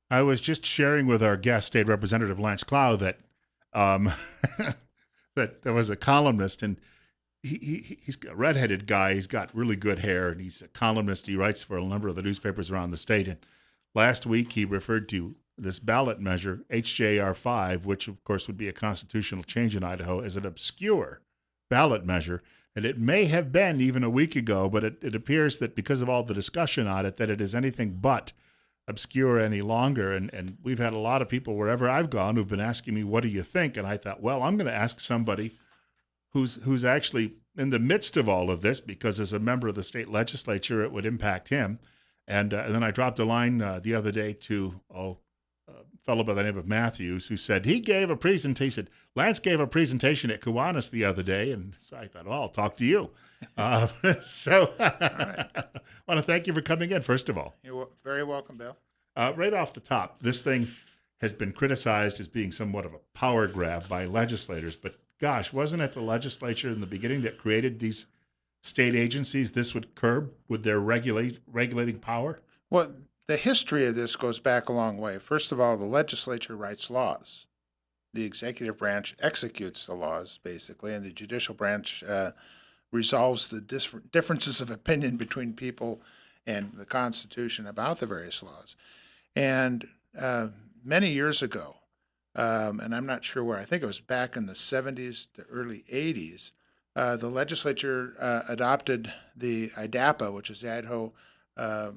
I was just sharing with our guest, State Representative Lance Clow, that um, that there was a columnist, and he's a redheaded guy. He's got really good hair, and he's a columnist. He writes for a number of the newspapers around the state. And last week, he referred to this ballot measure, HJR 5, which of course would be a constitutional change in Idaho, as an obscure ballot measure. And it may have been even a week ago, but it appears that because of all the discussion on it, that it is anything but obscure any longer. And we've had a lot of people wherever I've gone who've been asking me, what do you think? And I thought, well, I'm going to ask somebody who's actually in the midst of all of this, because as a member of the state legislature, it would impact him. And then I dropped a line the other day to a fellow by the name of Matthews, who said he gave a presentation. He said Lance gave a presentation at Kiwanis the other day, and so I thought, oh, I'll talk to you. Uh, so All right. I want to thank you for coming in, first of all. You're very welcome, Bill. Right off the top, this thing has been criticized as being somewhat of a power grab by legislators. But gosh, wasn't it the legislature in the beginning that created these state agencies this would curb with their regulating power? Well, the history of this goes back a long way. First of all, the legislature writes laws. The executive branch executes the laws, basically, and the judicial branch resolves the differences of opinion between people and the Constitution about the various laws. And many years ago, and I'm not sure where, I think it was back in the 70s to early 80s, the legislature adopted the IDAPA, which is the Idaho uh,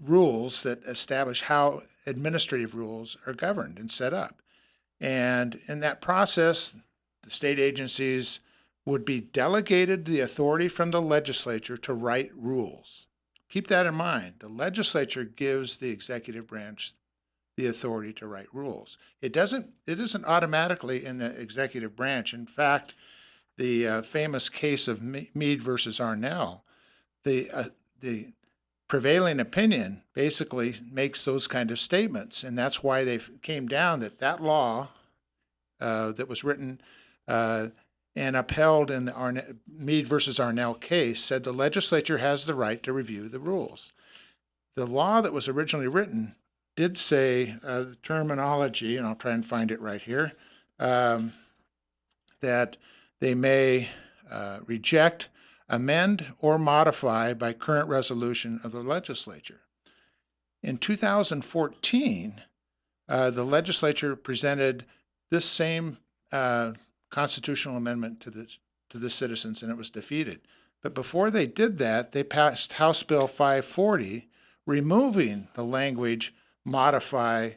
rules that establish how administrative rules are governed and set up. And in that process, the state agencies would be delegated the authority from the legislature to write rules. Keep that in mind. The legislature gives the executive branch the authority to write rules. It isn't automatically in the executive branch. In fact, the famous case of Meade versus Arnell, the prevailing opinion basically makes those kind of statements, and that's why they came down that law that was written and upheld in the Meade versus Arnell case said the legislature has the right to review the rules. The law that was originally written did say the terminology, and I'll try and find it right here, um, that they may reject, amend, or modify by current resolution of the legislature. In 2014, the legislature presented this same constitutional amendment to the citizens, and it was defeated. But before they did that, they passed House Bill 540, removing the language modify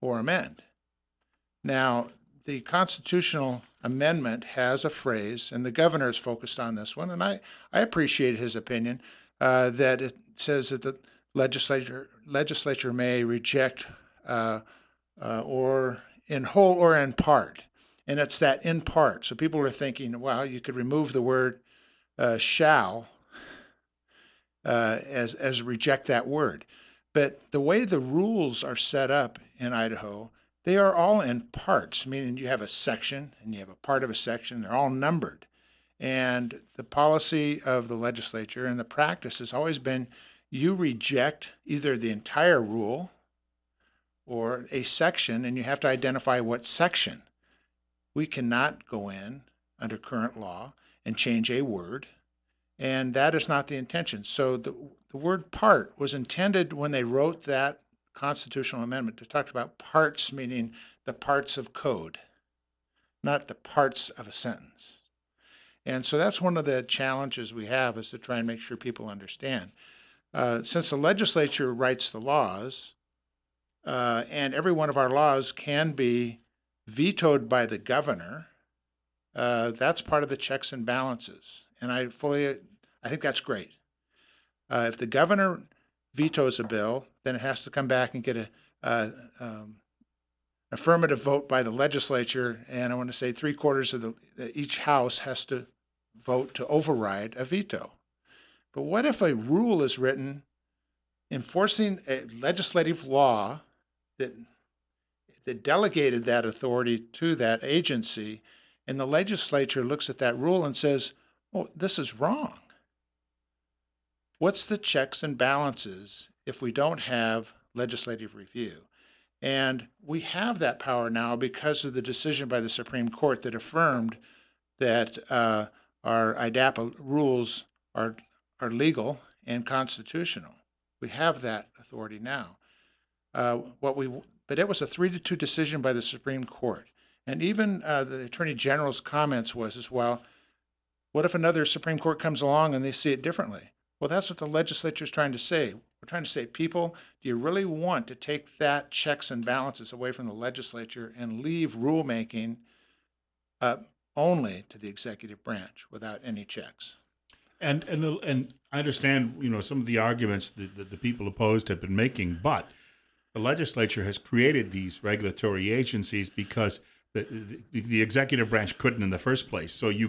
or amend. Now, the constitutional amendment has a phrase, and the governor is focused on this one, and I appreciate his opinion that it says that the legislature may reject or in whole or in part. And it's that in part. So people are thinking, well, you could remove the word shall as reject that word. But the way the rules are set up in Idaho, they are all in parts, meaning you have a section and you have a part of a section. They're all numbered. And the policy of the legislature and the practice has always been you reject either the entire rule or a section, and you have to identify what section. We cannot go in under current law and change a word, and that is not the intention. So the word part was intended when they wrote that constitutional amendment to talk about parts, meaning the parts of code, not the parts of a sentence. And so that's one of the challenges we have is to try and make sure people understand. Since the legislature writes the laws, and every one of our laws can be vetoed by the governor, that's part of the checks and balances. And I think that's great. If the governor vetoes a bill, then it has to come back and get a affirmative vote by the legislature, and I want to say 3/4 of each house has to vote to override a veto. But what if a rule is written enforcing a legislative law that delegated that authority to that agency, and the legislature looks at that rule and says, "Oh, this is wrong." What's the checks and balances if we don't have legislative review. And we have that power now because of the decision by the Supreme Court that affirmed that our IDAPA rules are legal and constitutional. We have that authority now. What we But it was a 3-2 decision by the Supreme Court, and even the Attorney General's comments was as well. What if another Supreme Court comes along and they see it differently? Well, that's what the legislature is trying to say. We're trying to say, people, do you really want to take that checks and balances away from the legislature and leave rulemaking uh, only to the executive branch without any checks? And I understand, some of the arguments that the people opposed have been making, but the legislature has created these regulatory agencies because the executive branch couldn't in the first place. So you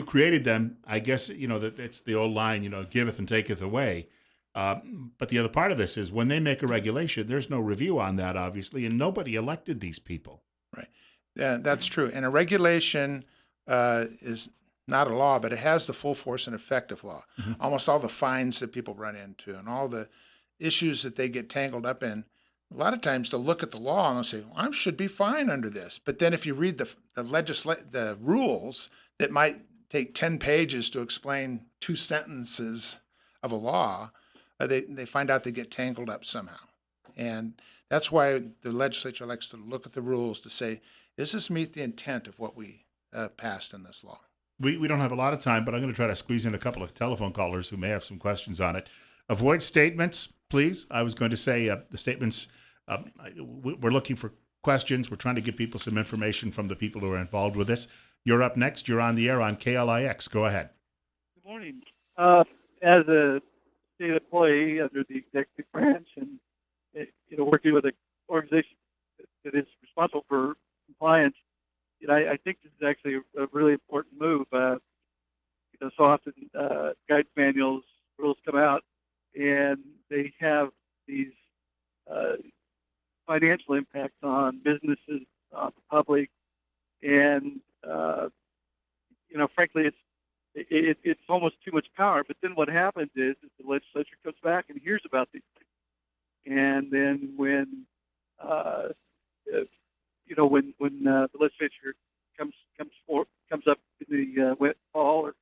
created them. I guess, that it's the old line, giveth and taketh away. But the other part of this is when they make a regulation, there's no review on that, obviously, and nobody elected these people. Right. Yeah, that's true. And a regulation is not a law, but it has the full force and effect of law. Mm-hmm. Almost all the fines that people run into and all the issues that they get tangled up in, a lot of times they'll look at the law and they'll say, well, I should be fine under this. But then if you read the rules that might take 10 pages to explain 2 sentences of a law, they find out they get tangled up somehow. And that's why the legislature likes to look at the rules to say, does this meet the intent of what we passed in this law? We don't have a lot of time, but I'm going to try to squeeze in a couple of telephone callers who may have some questions on it. Avoid statements, please. I was going to say the statements, we're looking for questions. We're trying to give people some information from the people who are involved with this. You're up next. You're on the air on KLIX. Go ahead. Good morning. As a state employee under the executive branch and working with an organization that is responsible for compliance, I think this is actually a really important move. So often guidance manuals, rules come out, and they have these financial impacts on businesses, on the public, and frankly, it's almost too much power. But then what happens is the legislature comes back and hears about these things, and then when the legislature comes up in the wet fall, or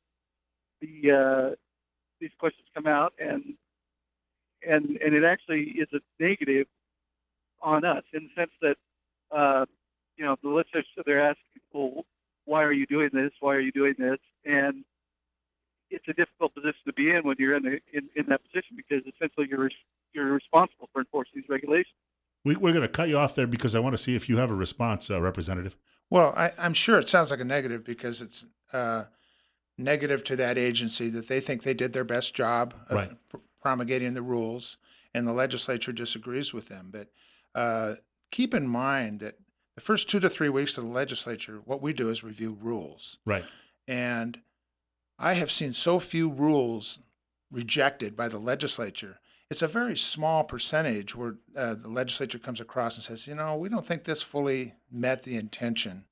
these questions come out, and it actually is a negative on us in the sense that the legislature, they're asking, well, why are you doing this? Why are you doing this? And it's a difficult position to be in when you're in that position, because essentially you're responsible for enforcing these regulations. We're going to cut you off there because I want to see if you have a response, Representative. Well, I'm sure it sounds like a negative because it's negative to that agency that they think they did their best job of Right. Promulgating the rules, and the legislature disagrees with them. But keep in mind that the first 2 to 3 weeks of the legislature, what we do is review rules. Right. And I have seen so few rules rejected by the legislature. It's a very small percentage where the legislature comes across and says, we don't think this fully met the intention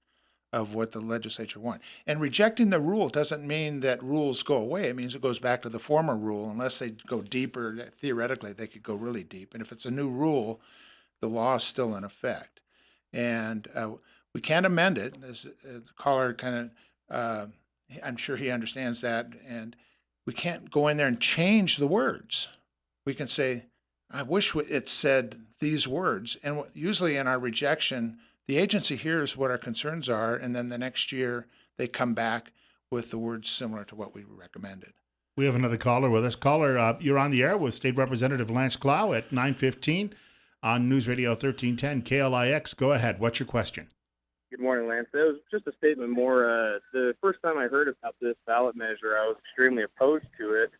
of what the legislature want. And rejecting the rule doesn't mean that rules go away. It means it goes back to the former rule, unless they go deeper. Theoretically, they could go really deep. And if it's a new rule, the law is still in effect. And we can't amend it, as the caller kind of, I'm sure he understands that. And we can't go in there and change the words. We can say, I wish it said these words. And usually in our rejection, the agency hears what our concerns are, and then the next year they come back with the words similar to what we recommended. We have another caller with us. Caller, you're on the air with State Representative Lance Clow at 9:15 on News Radio 1310 KLIX. Go ahead. What's your question? Good morning, Lance. It was just a statement more. The first time I heard about this ballot measure, I was extremely opposed to it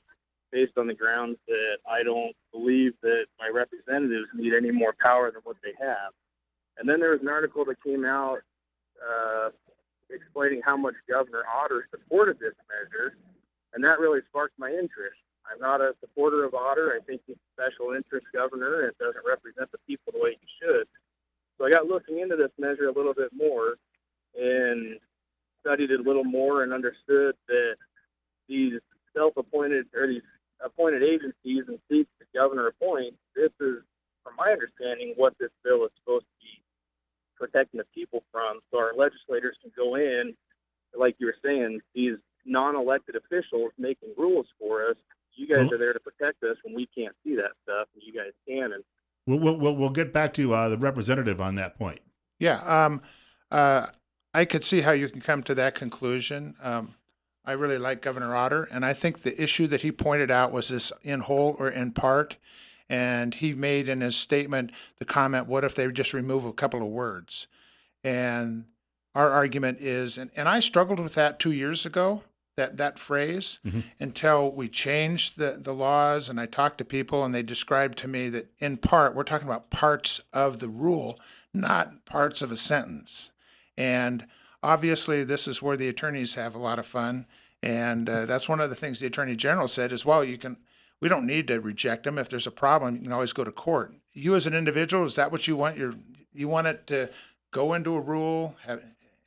based on the grounds that I don't believe that my representatives need any more power than what they have. And then there was an article that came out explaining how much Governor Otter supported this measure, and that really sparked my interest. I'm not a supporter of Otter. I think he's a special interest governor and doesn't represent the people the way he should. So I got looking into this measure a little bit more and studied it a little more and understood that these self-appointed, or these appointed agencies and seats the governor appoints. This is, from my understanding, what this bill is supposed to be protecting the people from. So our legislators can go in, like you were saying, these non-elected officials making rules for us. You guys are there to protect us when we can't see that stuff, and you guys can. And we'll get back to the representative on that point. Yeah, I could see how you can come to that conclusion. I really like Governor Otter, and I think the issue that he pointed out was this in whole or in part. And he made in his statement the comment, what if they just remove a couple of words? And our argument is, and I struggled with that 2 years ago, that phrase, until we changed the laws and I talked to people and they described to me that in part, we're talking about parts of the rule, not parts of a sentence. And obviously, this is where the attorneys have a lot of fun. And that's one of the things the Attorney General said as well. We don't need to reject them. If there's a problem, you can always go to court. You as an individual, is that what you want? You want it to go into a rule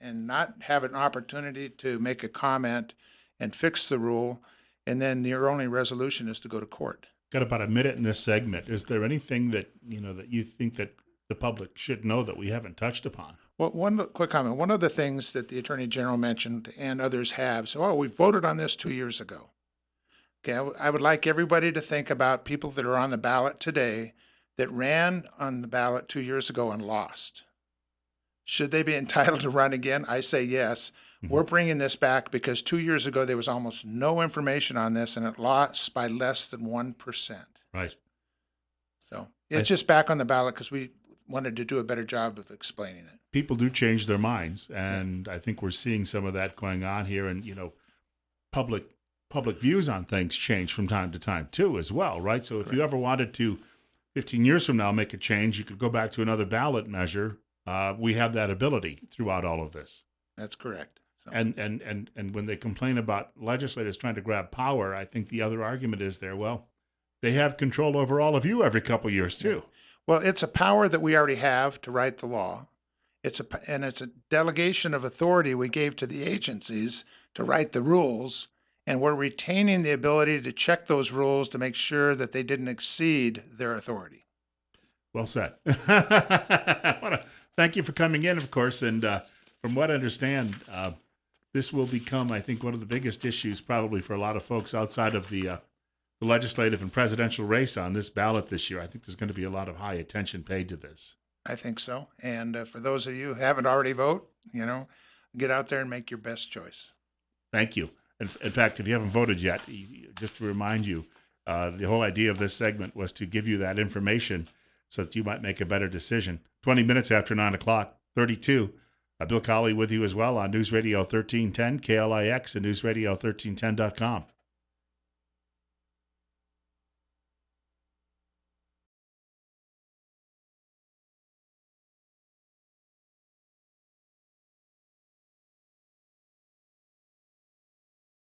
and not have an opportunity to make a comment and fix the rule, and then your only resolution is to go to court. Got about a minute in this segment. Is there anything that you think that the public should know that we haven't touched upon? Well, one quick comment. One of the things that the Attorney General mentioned and others have, so, we voted on this 2 years ago. Okay, I would like everybody to think about people that are on the ballot today that ran on the ballot 2 years ago and lost. Should they be entitled to run again? I say yes. We're bringing this back because 2 years ago there was almost no information on this and it lost by less than 1%. Right. So it's just back on the ballot because we wanted to do a better job of explaining it. People do change their minds, and I think we're seeing some of that going on here. And public views on things change from time to time too, as well, right? So if you ever wanted to, 15 years from now, make a change, you could go back to another ballot measure. We have that ability throughout all of this. That's correct. So. And when they complain about legislators trying to grab power, I think the other argument is there, well, they have control over all of you every couple of years too. Well, it's a power that we already have to write the law. It's a delegation of authority we gave to the agencies to write the rules, and we're retaining the ability to check those rules to make sure that they didn't exceed their authority. Well said. I want to thank you for coming in, of course, and from what I understand, this will become, I think, one of the biggest issues probably for a lot of folks outside of the legislative and presidential race on this ballot this year. I think there's going to be a lot of high attention paid to this. I think so. And for those of you who haven't already voted, get out there and make your best choice. Thank you. In fact, if you haven't voted yet, just to remind you, the whole idea of this segment was to give you that information so that you might make a better decision. 20 minutes after 9 o'clock, 32. Bill Colley with you as well on News Radio 1310, KLIX, and NewsRadio1310.com.